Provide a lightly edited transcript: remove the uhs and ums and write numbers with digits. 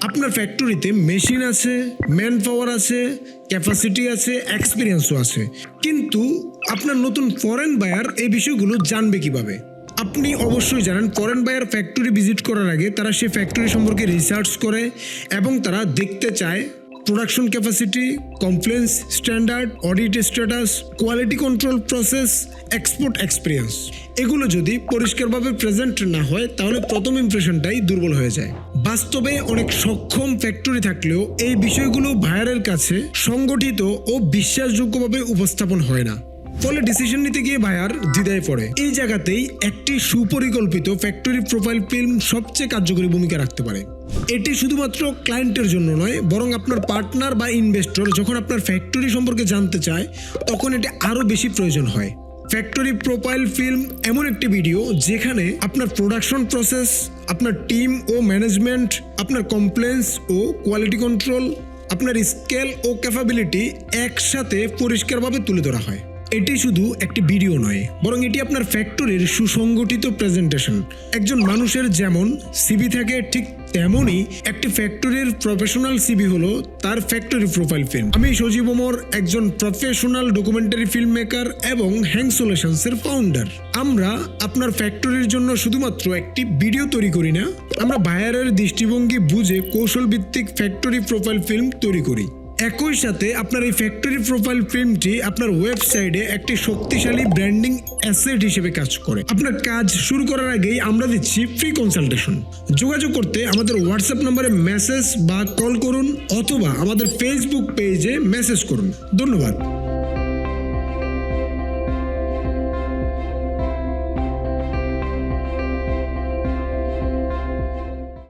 আপনার ফ্যাক্টরিতে মেশিন আছে, ম্যান পাওয়ার আছে, ক্যাপাসিটি আছে, এক্সপিরিয়েন্সও আছে, কিন্তু আপনার নতুন ফরেন বায়ার এই বিষয়গুলো জানবে কিভাবে? আপনি অবশ্যই জানেন ফরেন বায়ার ফ্যাক্টরি ভিজিট করার আগে তারা সেই ফ্যাক্টরি সম্পর্কে রিসার্চ করে এবং তারা দেখতে চায় production capacity, compliance standard, audit status, quality control process, export experience. এগুলো যদি পরিষ্কারভাবে প্রেজেন্ট না হয় তাহলে প্রথম ইমপ্রেশনটাই দুর্বল হয়ে যায়। বাস্তবে অনেক সক্ষম ফ্যাক্টরি থাকলেও এই বিষয়গুলো বায়ারের কাছে সংগঠিত ও বিশ্বাসযোগ্যভাবে উপস্থাপন হয় না, ফলে ডিসিশন নিতে গিয়ে বায়ার দ্বিধায় পড়ে। এই জায়গাতেই একটি সুপরিকল্পিত ফ্যাক্টরি প্রোফাইল ফিল্ম সবচেয়ে কার্যকরী ভূমিকা রাখতে পারে। এটি শুধুমাত্র ক্লায়েন্টের জন্য নয়, বরং আপনার পার্টনার বা ইনভেস্টর যখন আপনার ফ্যাক্টরি সম্পর্কে জানতে চায় তখন এটি আরও বেশি প্রয়োজন হয়। ফ্যাক্টরি প্রোফাইল ফিল্ম এমন একটি ভিডিও যেখানে আপনার প্রোডাকশন প্রসেস, আপনার টিম ও ম্যানেজমেন্ট, আপনার কমপ্লেন্স ও কোয়ালিটি কন্ট্রোল, আপনার স্কেল ও ক্যাপাবিলিটি একসাথে পরিষ্কারভাবে তুলে ধরা হয়। এটি শুধু একটি ভিডিও নয়, বরং এটি আপনার ফ্যাক্টরির সুসংগঠিত প্রেজেন্টেশন। একজন মানুষের যেমন সিভি থাকে ঠিক তেমনই একটি ফ্যাক্টরির প্রফেশনাল সিভি হলো তার ফ্যাক্টরি প্রোফাইল ফিল্ম। আমি সজীব ওমর, একজন প্রফেশনাল ডকুমেন্টারি ফিল্ম মেকার এবং হ্যাং সলিউশনসের ফাউন্ডার। আমরা আপনার ফ্যাক্টরির জন্য শুধুমাত্র একটি ভিডিও তৈরি করি না, আমরা বায়ারের দৃষ্টিভঙ্গি বুঝে কৌশল ভিত্তিক ফ্যাক্টরি প্রোফাইল ফিল্ম তৈরি করি। একই সাথে আপনার এই ফ্যাক্টরি প্রোফাইল ফিল্মটি আপনার ওয়েবসাইটে একটি শক্তিশালী ব্র্যান্ডিং অ্যাসেট হিসেবে কাজ করে। আপনার কাজ শুরু করার আগেই আমরা দিচ্ছি ফ্রি কনসালটেশন। যোগাযোগ করতে আমাদের হোয়াটসঅ্যাপ নম্বরে মেসেজ বা কল করুন অথবা আমাদের ফেসবুক পেজে মেসেজ করুন। ধন্যবাদ।